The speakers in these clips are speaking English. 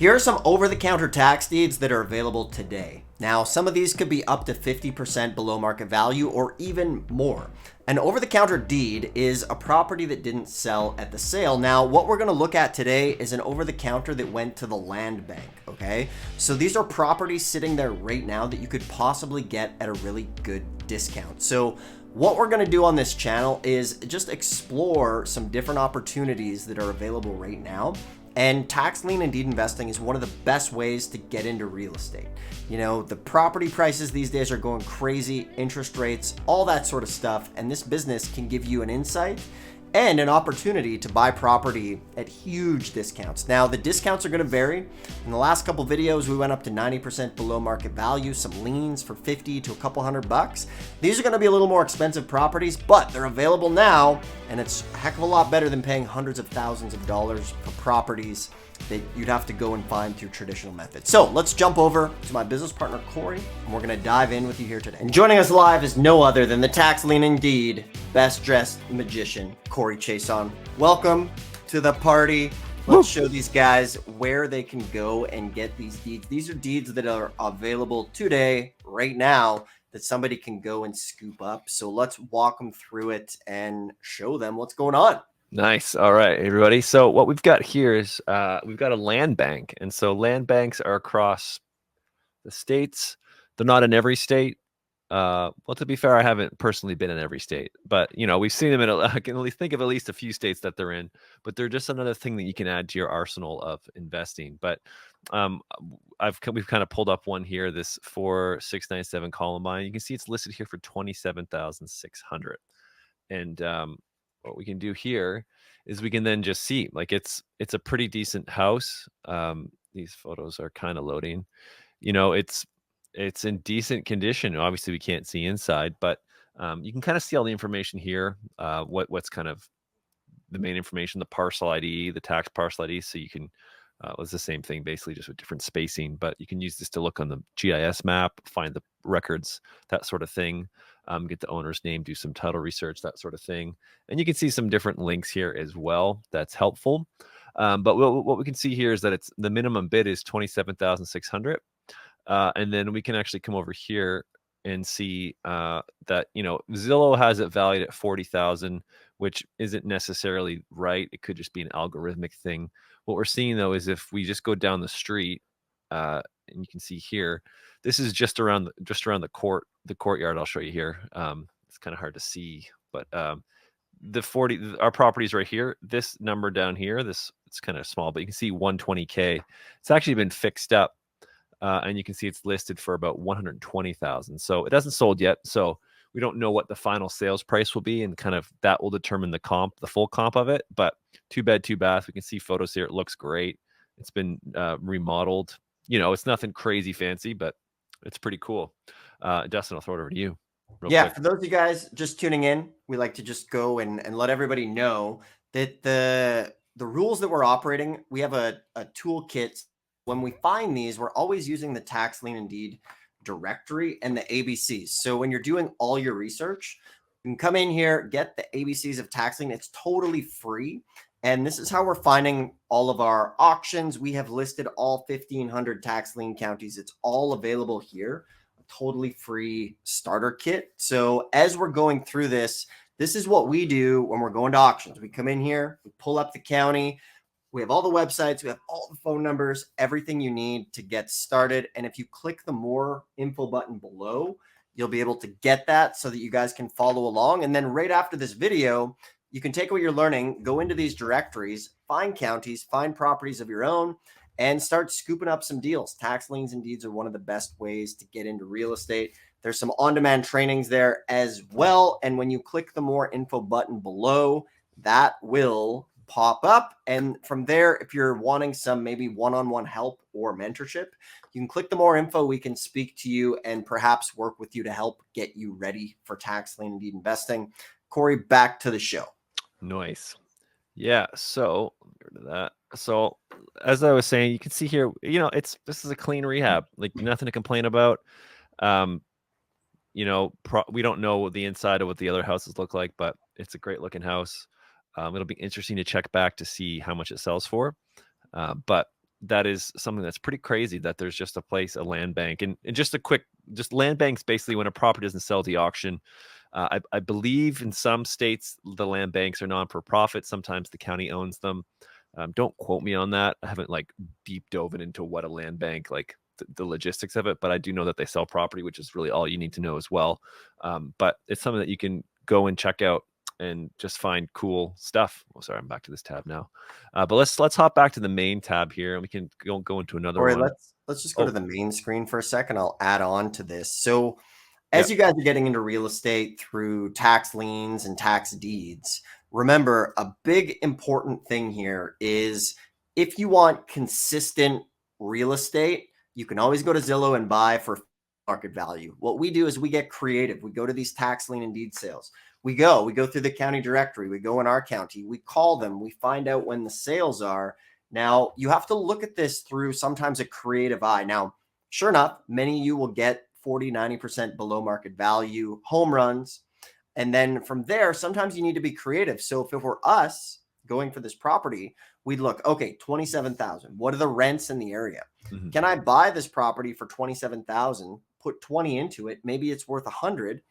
Here are some over-the-counter tax deeds that are available today. Now, some of these could be up to 50% below market value or even more. An over-the-counter deed is a property that didn't sell at the sale. Now, what we're going to look at today is an over-the-counter that went to the land bank, okay? So these are properties sitting there right now that you could possibly get at a really good discount. So what we're going to do on this channel is just explore some different opportunities that are available right now. And tax lien and deed investing is one of the best ways to get into real estate. You know, the property prices these days are going crazy, interest rates, all that sort of stuff. And this business can give you an insight and an opportunity to buy property at huge discounts. Now, the discounts are going to vary. In the last couple videos, we went up to 90% below market value, some liens for 50 to a couple $100. These are going to be a little more expensive properties, but they're available now, and it's a heck of a lot better than paying hundreds of thousands of dollars for properties that you'd have to go and find through traditional methods. So let's jump over to my business partner, Corey, and we're going to dive in with you here today. And joining us live is no other than the Tax Lien Deed best dressed magician, Corey Chason. Welcome to the party. Let's show these guys where they can go and get these deeds. These are deeds that are available today, right now, that somebody can go and scoop up. So let's walk them through it and show them what's going on. Nice. All right, everybody. So what we've got here is we've got a land bank. And so land banks are across the states. They're not in every state. Well, to be fair, I haven't personally been in every state, but you know, we've seen them in I can at least think of at least a few states that they're in, but they're just another thing that you can add to your arsenal of investing. But we've kind of pulled up one here, this 4697 Columbine. You can see it's listed here for 27,600. And what we can do here is we can then just see, like, it's a pretty decent house. These photos are kind of loading. You know, it's in decent condition. Obviously, we can't see inside, but you can kind of see all the information here. What's kind of the main information, the parcel ID, the tax parcel ID. So you can, it's the same thing basically, just with different spacing, but you can use this to look on the GIS map, find the records, that sort of thing. Get the owner's name, do some title research, that sort of thing. And you can see some different links here as well. That's helpful. But what we can see here is that it's the minimum bid is 27,600. And then we can actually come over here and see that, you know, Zillow has it valued at 40,000, which isn't necessarily right. It could just be an algorithmic thing. What we're seeing though is if we just go down the street, and you can see here, this is just around the courtyard. I'll show you here. It's kind of hard to see, but our properties right here, this number down here, it's kind of small, but you can see 120K. It's actually been fixed up. And you can see it's listed for about 120,000. So it hasn't sold yet. So we don't know what the final sales price will be, and kind of that will determine the full comp of it. But 2 bed, 2 bath. We can see photos here. It looks great. It's been remodeled. You know, it's nothing crazy fancy, but it's pretty cool. Dustin, I'll throw it over to you. Quick. For those of you guys just tuning in, we like to just go and let everybody know that the rules that we're operating, we have a toolkit. When we find these, we're always using the Tax Lien Deed directory and the ABCs. So when you're doing all your research, you can come in here, get the ABCs of tax lien. It's totally free. And this is how we're finding all of our auctions. We have listed all 1,500 tax lien counties. It's all available here, a totally free starter kit. So as we're going through this is what we do when we're going to auctions. We come in here, we pull up the county. We have all the websites, we have all the phone numbers, everything you need to get started. And if you click the more info button below, you'll be able to get that so that you guys can follow along. And then right after this video, you can take what you're learning, go into these directories, find counties, find properties of your own, and start scooping up some deals. Tax liens and deeds are one of the best ways to get into real estate. There's some on-demand trainings there as well. And when you click the more info button below, that will pop up. And from there, if you're wanting some maybe one-on-one help or mentorship, you can click the more info. We can speak to you and perhaps work with you to help get you ready for tax lien and deed investing. Corey, back to the show. Nice. Yeah. So So as I was saying, you can see here, you know, this is a clean rehab, like nothing to complain about. You know, we don't know the inside of what the other houses look like, but it's a great looking house. It'll be interesting to check back to see how much it sells for. But that is something that's pretty crazy, that there's just a place, a land bank. And just a quick, just land banks, basically when a property doesn't sell at the auction. I believe in some states the land banks are non-for-profit. Sometimes the county owns them. Don't quote me on that. I haven't like deep dove into what a land bank, like the logistics of it, but I do know that they sell property, which is really all you need to know as well. But it's something that you can go and check out and just find cool stuff. Oh, sorry, I'm back to this tab now. But let's hop back to the main tab here, and we can go into another Corey, one. let's just go to the main screen for a second. I'll add on to this. So Yeah. as you guys are getting into real estate through tax liens and tax deeds, remember a big important thing here is if you want consistent real estate, you can always go to Zillow and buy for market value. What we do is we get creative. We go to these tax lien and deed sales. We go through the county directory. We go in our county. We call them. We find out when the sales are. Now, you have to look at this through sometimes a creative eye. Now, sure enough, many of you will get 40, 90% below market value home runs. And then from there, sometimes you need to be creative. So if it were us going for this property, we'd look, okay, 27,000. What are the rents in the area? Mm-hmm. Can I buy this property for 27,000, put 20 into it? Maybe it's worth 100.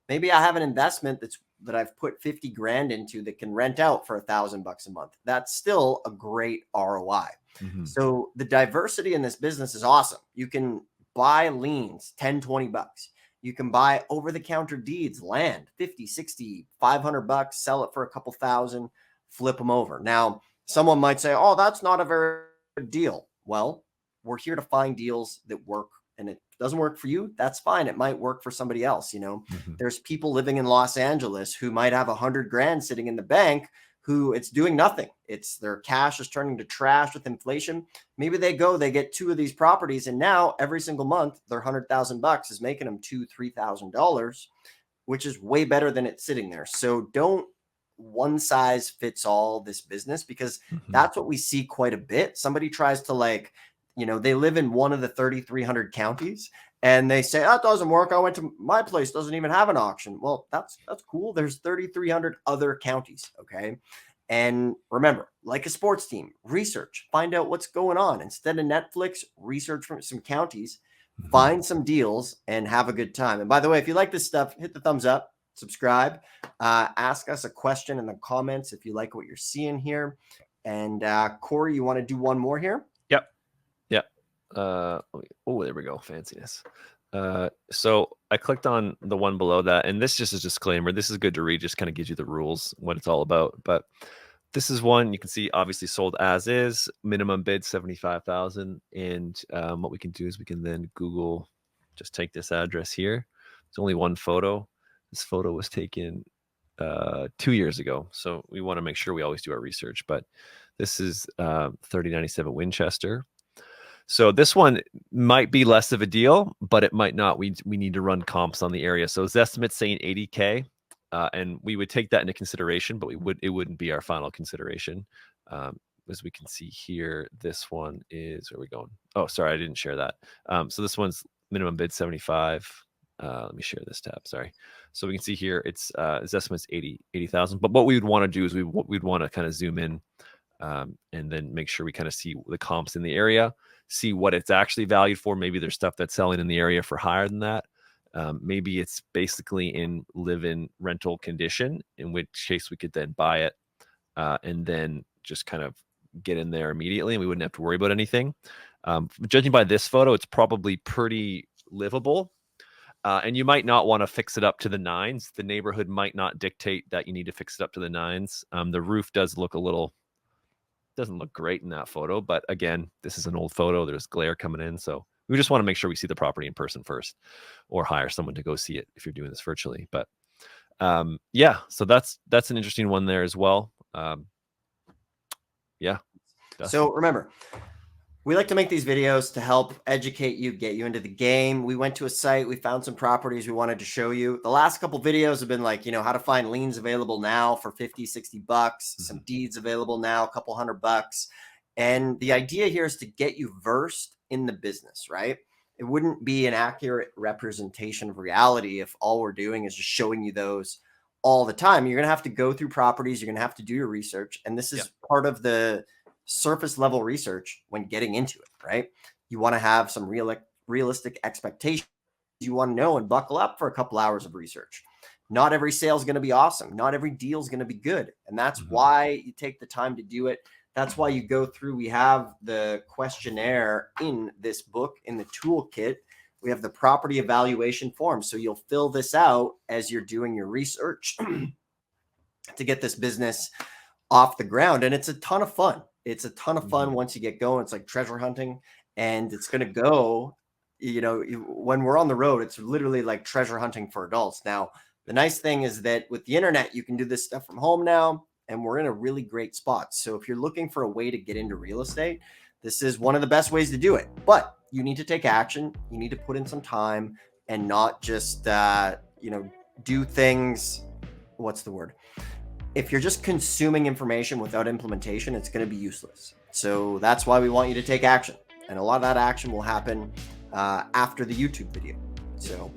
Maybe I have an investment that I've put 50 grand into that can rent out for $1,000 a month. That's still a great ROI. Mm-hmm. So the diversity in this business is awesome. You can buy liens, 10, 20 bucks. You can buy over-the-counter deeds, land, 50, 60, 500 bucks, sell it for a couple thousand, flip them over. Now, someone might say, oh, that's not a very good deal. Well, we're here to find deals that work, and it doesn't work for you. That's fine. It might work for somebody else. Mm-hmm. There's people living in Los Angeles who might have 100 grand sitting in the bank who it's doing nothing. It's their cash is turning to trash with inflation. Maybe they get 2 of these properties, and now every single month their $100,000 is making them $2,000-$3,000, which is way better than it sitting there. So don't one size fits all this business, because that's what we see quite a bit. Somebody tries to they live in one of the 3,300 counties and they say, that doesn't work. I went to my place, doesn't even have an auction. Well, that's cool. There's 3,300 other counties. Okay. And remember, like a sports team, research, find out what's going on. Instead of Netflix, research from some counties, find some deals, and have a good time. And by the way, if you like this stuff, hit the thumbs up, subscribe, ask us a question in the comments if you like what you're seeing here. And Corey, you want to do one more here? Yep. Oh, there we go. Fanciness. So I clicked on the one below that, and this just is a disclaimer. This is good to read, just kind of gives you the rules, what it's all about. But this is one you can see obviously sold as is, minimum bid 75,000. And what we can do is we can then Google, just take this address here. It's only one photo. This photo was taken 2 years ago. So we want to make sure we always do our research. But this is 3097 Winchester. So this one might be less of a deal, but it might not. We need to run comps on the area. So his estimate's saying 80K, and we would take that into consideration, but it wouldn't be our final consideration. As we can see here, this one is, where are we going? Oh, sorry, I didn't share that. So this one's minimum bid 75. Let me share this tab. Sorry. So we can see here, it's his estimate's 80,000. But what we would want to do is we'd want to kind of zoom in and then make sure we kind of see the comps in the area, see what it's actually valued for. Maybe there's stuff that's selling in the area for higher than that. Maybe it's basically in live-in rental condition, in which case we could then buy it and then just kind of get in there immediately, and we wouldn't have to worry about anything. Judging by this photo, it's probably pretty livable. And you might not want to fix it up to the nines. The neighborhood might not dictate that you need to fix it up to the nines. The roof does look doesn't look great in that photo, but again, this is an old photo. There's glare coming in. So we just want to make sure we see the property in person first, or hire someone to go see it if you're doing this virtually. But yeah, so that's an interesting one there as well. Yeah. Dustin. So remember, we like to make these videos to help educate you, get you into the game. We went to a site, we found some properties we wanted to show you. The last couple videos have been like, how to find liens available now for 50, 60 bucks, some deeds available now, a couple $100. And the idea here is to get you versed in the business, right? It wouldn't be an accurate representation of reality if all we're doing is just showing you those all the time. You're going to have to go through properties. You're going to have to do your research. And this is part of the surface level research when getting into it, right? You want to have some realistic expectations. You want to know and buckle up for a couple hours of research. Not every sale is going to be awesome. Not every deal is going to be good. And that's why you take the time to do it. That's why you go through. We have the questionnaire in this book, in the toolkit. We have the property evaluation form. So you'll fill this out as you're doing your research to get this business off the ground. And it's a ton of fun. It's a ton of fun once you get going. It's like treasure hunting, and it's going to go, when we're on the road, it's literally like treasure hunting for adults. Now, the nice thing is that with the internet, you can do this stuff from home now, and we're in a really great spot. So if you're looking for a way to get into real estate, this is one of the best ways to do it. But you need to take action. You need to put in some time and not just, do things. What's the word? If you're just consuming information without implementation, it's going to be useless. So that's why we want you to take action. And a lot of that action will happen after the YouTube video. So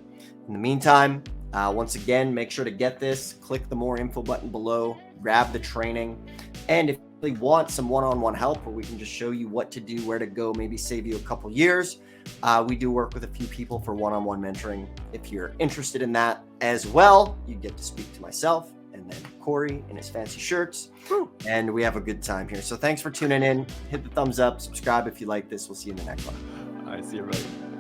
in the meantime, once again, make sure to get this, click the more info button below, grab the training. And if you really want some one-on-one help where we can just show you what to do, where to go, maybe save you a couple years, we do work with a few people for one-on-one mentoring. If you're interested in that as well, you get to speak to myself and then Corey in his fancy shirts. And we have a good time here. So thanks for tuning in. Hit the thumbs up, subscribe if you like this. We'll see you in the next one. All right, see you, everybody.